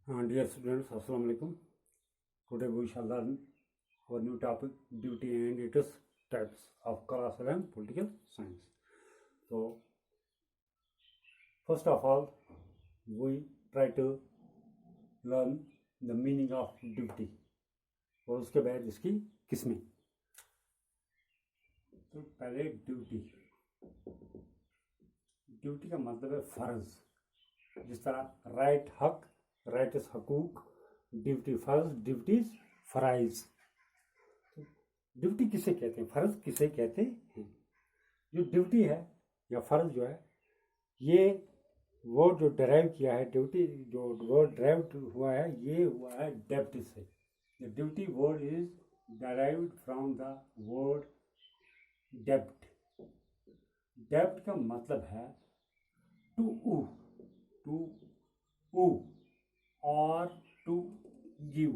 Dear students, Assalamu alaikum. Today we shall learn our new topic, duty and its types of class 11 political science. So, first of all, we try to learn the meaning of duty और उसके बाद इसकी किस्में. तो पहले duty का मतलब है फर्ज. जिस तरह राइट हक, राइट्स हकूक, ड्यूटी फर्ज, ड्यूटीज फराइज. ड्यूटी किसे कहते हैं, फर्ज किसे कहते हैं? जो ड्यूटी है या फर्ज जो है, ये वो जो डराइव किया है, ड्यूटी जो वर्ड डराइव हुआ है, ये हुआ है डेप्ट से. The duty word is derived from the word डेप्ट. डेप्ट का मतलब है टू ऊ or to give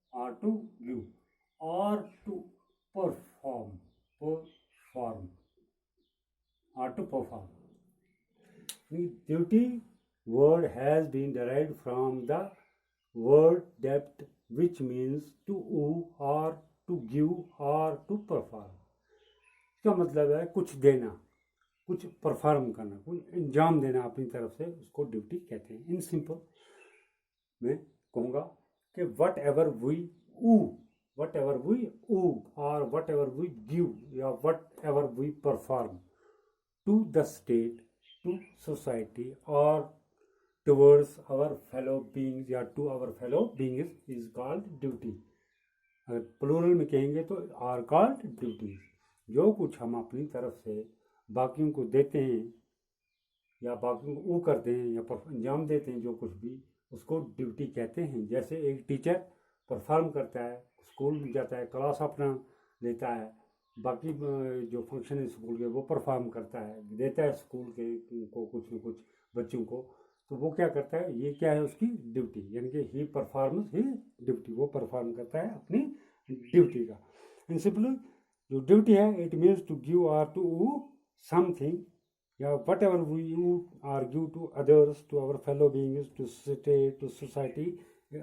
or to perform or to perform. The duty word has been derived from the word debt, which means to owe or to give or to perform. इसका मतलब है कुछ देना, कुछ परफॉर्म करना, कुछ अंजाम देना अपनी तरफ से, उसको ड्यूटी कहते हैं. इन सिंपल मैं कहूँगा कि वट एवर वी ऊ और वट एवर वी गिव या whatever we perform to the state, to society और टुवर्ड्स आवर फेलो बीइंग्स या to our fellow beings is called duty. अगर प्लूरल में कहेंगे तो आर कॉल्ड ड्यूटीज. जो कुछ हम अपनी तरफ से बाकियों को देते हैं या बाकियों को वो करते हैं या अंजाम देते हैं, जो कुछ भी, उसको ड्यूटी कहते हैं. जैसे एक टीचर परफॉर्म करता है, स्कूल में जाता है, क्लास अपना लेता है, बाकी जो फंक्शन है स्कूल के वो परफॉर्म करता है, देता है स्कूल के को कुछ न कुछ बच्चों को, तो वो क्या करता है, ये क्या है उसकी ड्यूटी, यानी कि ही परफॉर्मेंस ही ड्यूटी, वो परफॉर्म करता है अपनी ड्यूटी का. इन सिंपली जो ड्यूटी है, इट मीन्स टू गिव और टू समथिंग या whatever we you or give to others, to our fellow beings, to state, to society,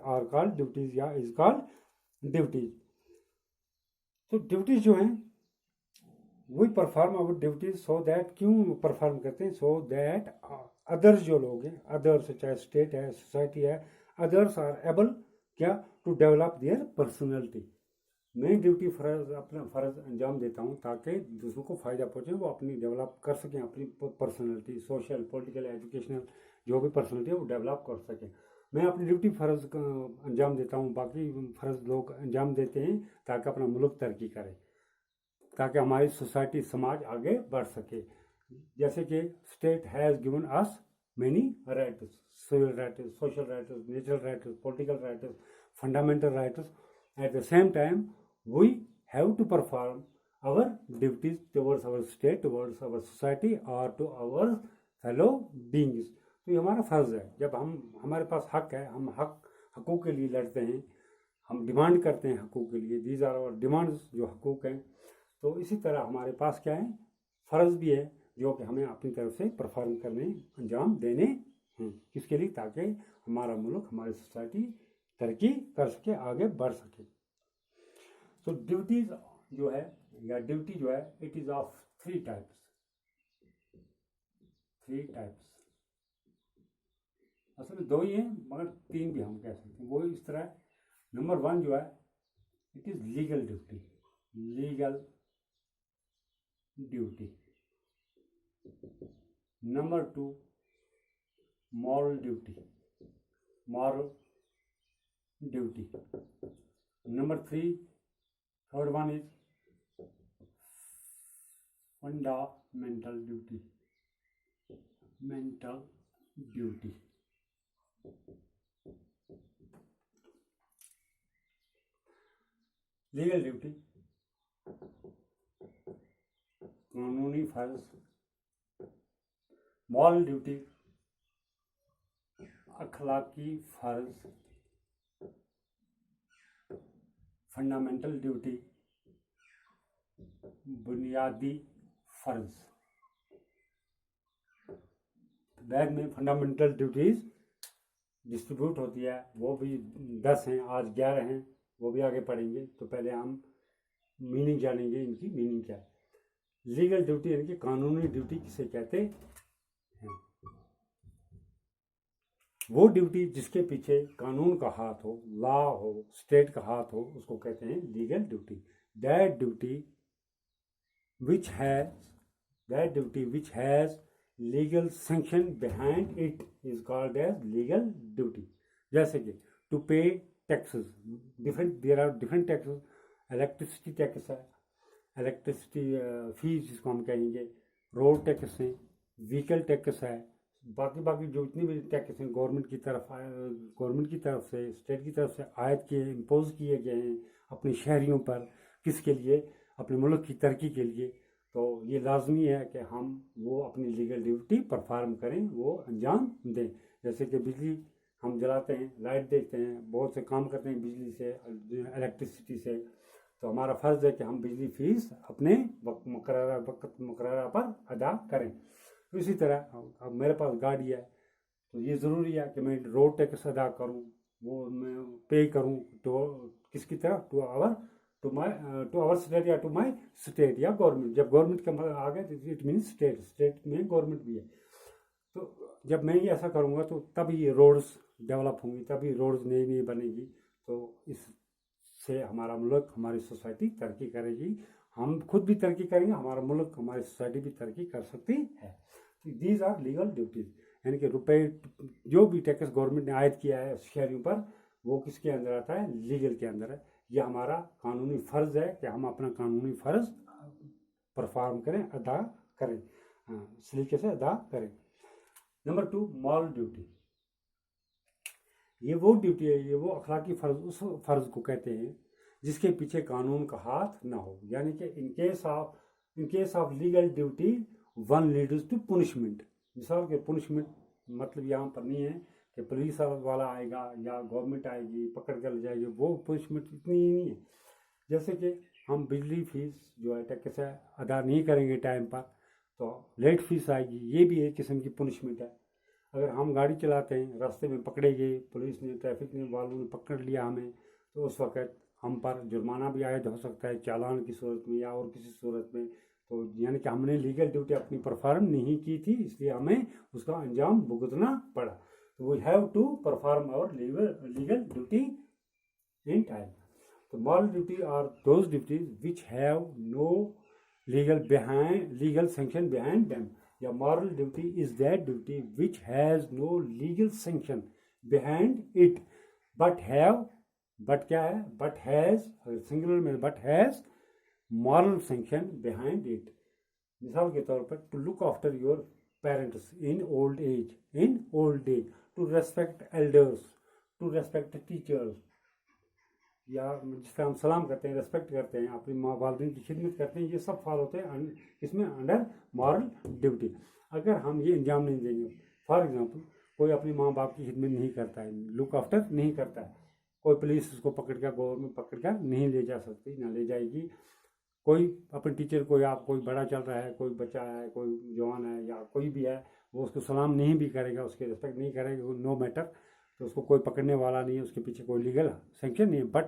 are called duties या is called duties. तो ड्यूटीज जो हैं, we perform our duties so that, क्यों perform करते हैं, so that others जो लोग हैं, अदर्स चाहे स्टेट है, सोसाइटी है, अदर्स आर एबल क्या टू डेवलप देयर पर्सनैलिटी. मैं ड्यूटी फर्ज अपना फ़र्ज अंजाम देता हूँ ताकि दूसरों को फ़ायदा पहुँचे, वो अपनी डेवलप कर सकें, अपनी पर्सनैलिटी, सोशल, पॉलिटिकल, एजुकेशनल जो भी पर्सनैलिटी है वो डेवलप कर सकें. मैं अपनी ड्यूटी फ़र्ज का अंजाम देता हूँ, बाकी फ़र्ज लोग अंजाम देते हैं ताकि अपना मुल्क तरक्की करे, ताकि हमारी सोसाइटी, समाज आगे बढ़ सके. जैसे कि state has given us many rights, civil rights, social rights, natural rights, political rights, fundamental rights. At the same time, we have to perform our duties towards our state, towards our society or to our fellow beings. तो ये हमारा फ़र्ज़ है. जब हमारे पास हक है, हम हकूक़ के लिए लड़ते हैं, हम डिमांड करते हैं हकूक़ के लिए, दीज आर आवर डिमांड्स, जो हकूक़ हैं. तो इसी तरह हमारे पास क्या है, फ़र्ज़ भी है जो कि हमें अपनी तरफ से परफॉर्म करने, अंजाम देने हैं. किसके लिए, ताकि हमारा मुल्क, हमारी सोसाइटी तरक्की कर सके, आगे बढ़ सके. तो ड्यूटीज जो है या ड्यूटी जो है, it is of three types. असल में दो ही हैं, मगर तीन भी हम कह सकते हैं. वो इस तरह, नंबर वन जो है, it is legal duty. Number two, moral duty. Number three, third one is fundamental duty. Legal duty कानूनी फर्ज. मॉरल ड्यूटी अखलाकी फर्ज. फंडामेंटल ड्यूटी बुनियादी फर्ज. बैग में फंडामेंटल ड्यूटीज डिस्ट्रीब्यूट होती है वो भी 10 हैं, आज 11 हैं, वो भी आगे पढ़ेंगे। तो पहले हम मीनिंग जानेंगे, इनकी मीनिंग क्या है। लीगल ड्यूटी यानी कि कानूनी ड्यूटी किसे कहते हैं? वो ड्यूटी जिसके पीछे कानून का हाथ हो, लॉ हो, स्टेट का हाथ हो, उसको कहते हैं legal duty. That duty which has which has legal sanction behind it is called as legal duty। जैसे कि to pay taxes, there are different taxes। Electricity tax है, इलेक्ट्रिसिटी फीस जिसको हम कहेंगे, रोड टैक्स है, व्हीकल टैक्स है, बाकी जो इतनी भी टैक्स हैं गवर्नमेंट की तरफ से, स्टेट की तरफ से आयत किए, इम्पोज किए गए हैं अपने शहरियों पर। किसके लिए? अपने मुल्क की तरक्की के लिए। तो ये लाजमी है कि हम वो अपनी लीगल ड्यूटी परफॉर्म करें, वो अंजाम दें। जैसे कि बिजली हम जलाते हैं, लाइट देखते हैं, बहुत से काम करते हैं बिजली से, इलेक्ट्रिसिटी से। तो हमारा फ़र्ज़ है कि हम बिजली फीस अपने वक्त मुकर्ररा पर अदा करें। तो इसी तरह अब मेरे पास गाड़ी है तो ये ज़रूरी है कि मैं रोड टैक्स अदा करूं, वो मैं पे करूं तो किसकी तरफ? टू आवर स्टेट या टू माय स्टेट या गवर्नमेंट। जब गवर्नमेंट का आ गया तो इट मीन्स स्टेट में गवर्नमेंट भी है। तो जब मैं ये ऐसा करूँगा तो तभी ये रोड्स डेवलप होंगी, तभी रोड्स नई बनेगी। तो इससे हमारा मुल्क, हमारी सोसाइटी तरक्की करेगी। हम खुद भी तरक्की करेंगे, हमारा मुल्क, हमारी सोसाइटी भी तरक्की कर सकती है। दीज आर लीगल ड्यूटीज, यानी कि रुपए जो भी टैक्स गवर्नमेंट ने आयद किया है शहरियों पर, वो किसके अंदर आता है? लीगल के अंदर है। ये हमारा कानूनी फ़र्ज़ है कि हम अपना कानूनी फ़र्ज़ परफॉर्म करें, अदा करें, सलीके से अदा करें। Number 2, moral duty. ये वो ड्यूटी है, ये वो अखलाकी फ़र्ज़, उस फ़र्ज़ को कहते हैं जिसके पीछे कानून का हाथ ना हो। यानी कि in case of legal duty one leads to punishment. मिसाल के पुनिशमेंट मतलब यहाँ पर नहीं है कि पुलिस वाला आएगा या गवर्नमेंट आएगी पकड़ कर ले जाएगी, वो पुनिशमेंट इतनी ही नहीं है। जैसे कि हम बिजली फीस जो है टैक्स है अदा नहीं करेंगे टाइम पर, तो लेट फीस आएगी, ये भी एक किस्म की पुनिशमेंट है। अगर हम गाड़ी चलाते हैं, रास्ते में पकड़े गए, पुलिस ने, ट्रैफिक ने वालों ने पकड़ लिया हमें, तो उस वक्त हम पर जुर्माना भी आयद हो सकता है, चालान की सूरत में या और किसी सूरत में। तो यानी कि हमने लीगल ड्यूटी अपनी परफॉर्म नहीं की थी, इसलिए हमें उसका अंजाम भुगतना पड़ा। तो we have to perform our legal duty in time. तो moral duty are those duties which have no legal sanction behind them। या moral duty is that duty which has no legal sanction behind it but क्या है? but has, singular में but has moral sanction behind it। मिसाल के तौर पर to look after your parents in old age, to respect elders, to respect teachers, या जिस तरह हम सलाम करते हैं, रेस्पेक्ट करते हैं, अपनी माँ वालदेन की खिदमत करते हैं, ये सब फॉल होते हैं इसमें अंडर मॉरल ड्यूटी। अगर हम ये अंजाम नहीं देंगे, फॉर एग्जांपल कोई अपनी माँ बाप की खिदमत नहीं करता है, लुक आफ्टर नहीं करता है, कोई पुलिस उसको पकड़ कर, गवर्नमेंट पकड़ कर नहीं ले जा सकती, ना ले जाएगी। कोई अपने टीचर को, या कोई बड़ा चल रहा है, कोई बच्चा है, कोई जवान है या कोई भी है, वो उसको सलाम नहीं भी करेगा, उसके रिस्पेक्ट नहीं करेगा, नो मैटर, तो उसको कोई पकड़ने वाला नहीं है, उसके पीछे कोई लीगल सेंक्शन नहीं है। बट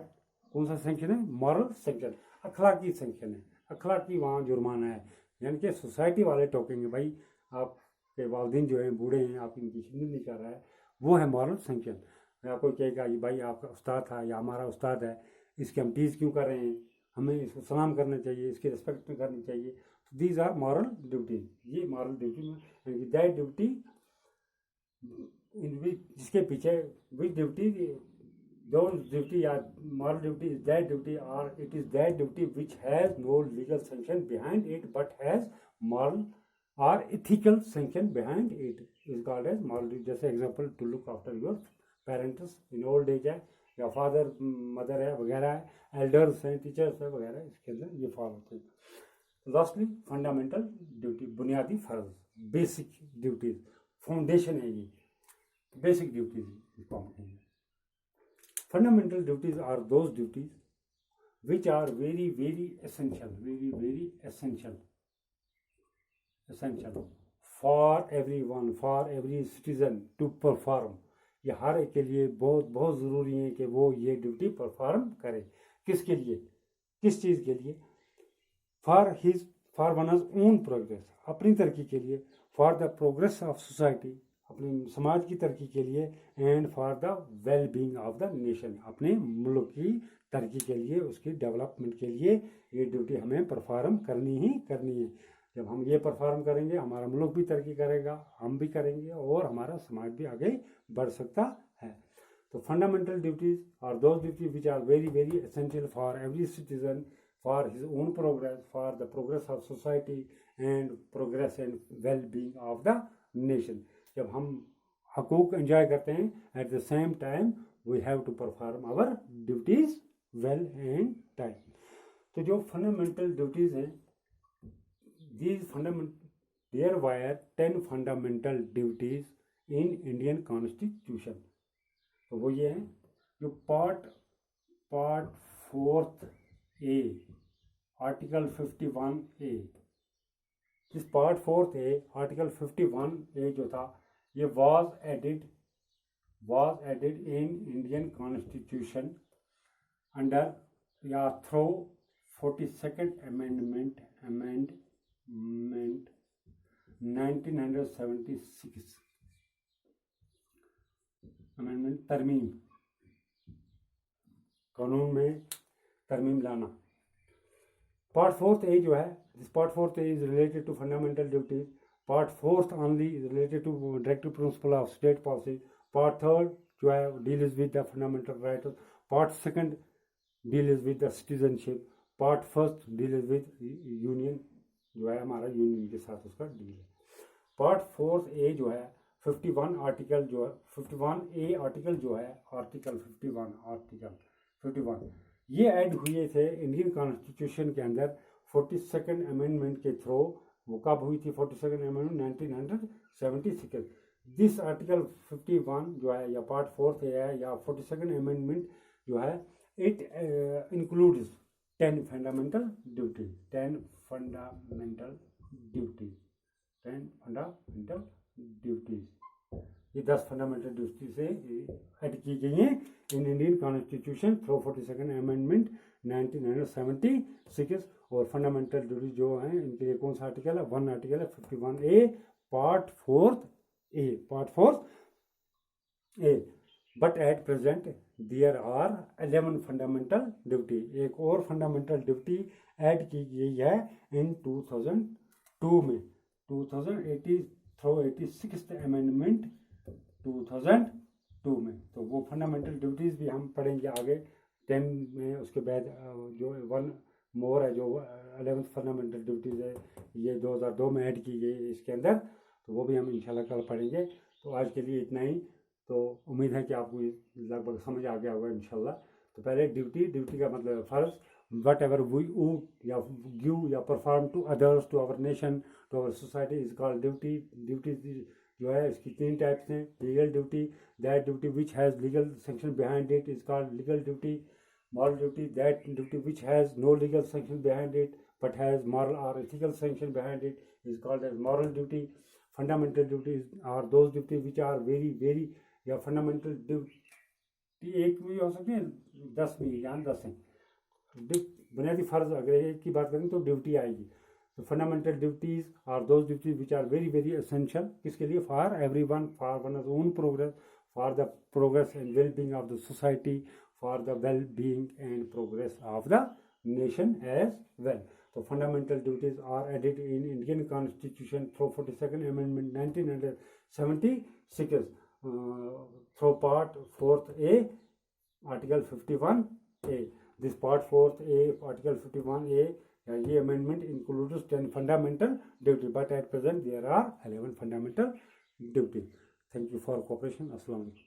कौन सा सेंक्शन है? मॉरल सेंक्शन, अखलाकी सेंक्शन है, अखलाकी वहाँ जुर्माना है। यानी कि सोसाइटी वाले टोकेंगे, भाई आपके वालिदैन जो हैं बूढ़े हैं, आप इनकी खिदमत नहीं कर रहा है, वो है मॉरल सेंक्शन। या कोई कहेगा ये भाई आपका उस्ताद था या हमारा उस्ताद है, इसके हम टीज़ क्यों कर रहे हैं, हमें इसको सलाम करना चाहिए, इसकी रिस्पेक्ट करनी चाहिए। तो दीज आर मॉरल ड्यूटीज। ये मॉरल ड्यूटी में दैट ड्यूटी जिसके पीछे which duty, those duty or moral duty is that duty, or it is that duty which has no legal sanction behind it but has moral or ethical sanction behind it is called as moral duty। जैसे example to look after your parents in old age है, या father mother है वगैरह है, elders हैं, teachers है वगैरह, इसके अंदर ये फॉलो होते हैं। लास्टली फंडामेंटल ड्यूटी, बुनियादी फर्ज, बेसिक ड्यूटीज, फाउंडेशन है ये, बेसिक ड्यूटीज इसको हम कहेंगे। Fundamental duties are those duties which are very essential for everyone, for every citizen to perform। ये हर एक के लिए बहुत बहुत ज़रूरी है कि वो ये ड्यूटी परफॉर्म करे। किसके लिए, किस चीज़ के लिए? फॉर वनस ओन प्रोग्रेस, अपनी तरक्की के लिए, for the progress of society, अपने समाज की तरक्की के लिए, and for the well being of the nation, अपने मुल्क की तरक्की के लिए, उसकी डेवलपमेंट के लिए ये ड्यूटी हमें परफॉर्म करनी ही करनी है। जब हम ये परफॉर्म करेंगे हमारा मुल्क भी तरक्की करेगा, हम भी करेंगे और हमारा समाज भी आगे बढ़ सकता है। तो fundamental duties are those duties which are very very essential for every citizen, for his own progress, for the progress of society and progress and well being of the nation. जब हम हकूक एंजॉय करते हैं, at the same time we have to perform our duties well and time. तो जो fundamental duties हैं, there were 10 fundamental duties in Indian Constitution। तो वो ये हैं जो पार्ट 4 A आर्टिकल 51A, इस पार्ट 4 A आर्टिकल 51A जो था ये was added in Indian Constitution under या through 42nd amendment 1976 अमेंडमेंट, तरमीम, कानून में तरमीम लाना। पार्ट 4 जो है, this part 4 is related to fundamental duties, part 4 only is related to directive principle of state policy, part 3 जो है deals with the fundamental rights, part 2 deals with the citizenship, part 1 deals with union, जो है हमारा union के साथ उसका deal है। Part 4A जो है 51 आर्टिकल जो है 51A आर्टिकल जो है आर्टिकल 51 ये ऐड हुए थे इंडियन कॉन्स्टिट्यूशन के अंदर 42nd अमेंडमेंट के थ्रू। वो कब हुई थी 42nd अमेंडमेंट? 1976। दिस आर्टिकल 51 जो है या पार्ट 4 है या 42nd अमेंडमेंट जो है, it includes 10 fundamental duties, 10 fundamental duties. ये 10 फंडामेंटल ड्यूटी से ऐड की गई हैं इन Indian constitution through 42nd amendment 1976। और फंडामेंटल ड्यूटी जो हैं इनके लिए कौन सा आर्टिकल है? 1 आर्टिकल है 51A part 4A। But at present there are 11 fundamental duty. एक और फंडामेंटल ड्यूटी ऐड की गई है इन 2002 में, 86th अमेंडमेंट 2002 में। तो वो फंडामेंटल ड्यूटीज़ भी हम पढ़ेंगे आगे 10 में। उसके बाद जो 1 मोर है, जो 11th फंडामेंटल ड्यूटीज़ है, ये 2002 में ऐड की गई इसके अंदर, तो वो भी हम इंशाल्लाह कल पढ़ेंगे। तो आज के लिए इतना ही। तो उम्मीद है कि आपको लगभग समझ आ गया होगा इंशाल्लाह। तो पहले ड्यूटी का मतलब फ़र्ज, वट एवर वी ऊ या गिव या perform to others, to our nation, to our society is called duty. Duty जो है इसकी 3 टाइप्स हैं। Legal duty, that duty which has legal sanction behind it is called legal duty. Moral duty, that duty which has no legal sanction behind it but has moral और ethical sanction behind it is called as moral duty. Fundamental duties are those duty which are very very, या fundamental duty एक भी हो सकती है, 10 भी, यहाँ 10 हैं। बुनियादी फ़र्ज अगर एक की बात करें तो ड्यूटी आएगी। तो fundamental duties are those duties which are very very essential, किसके लिए? For everyone, for one's own progress, for the progress and well being of the society, for the well being and progress of the nation as well. तो fundamental duties are added in Indian constitution through 42nd amendment 1976 through part 4A article 51A. This part 4A article 51A, ये amendment includes 10 fundamental duty, but at present there are 11 fundamental duty. Thank you for cooperation. Assalamu alaikum.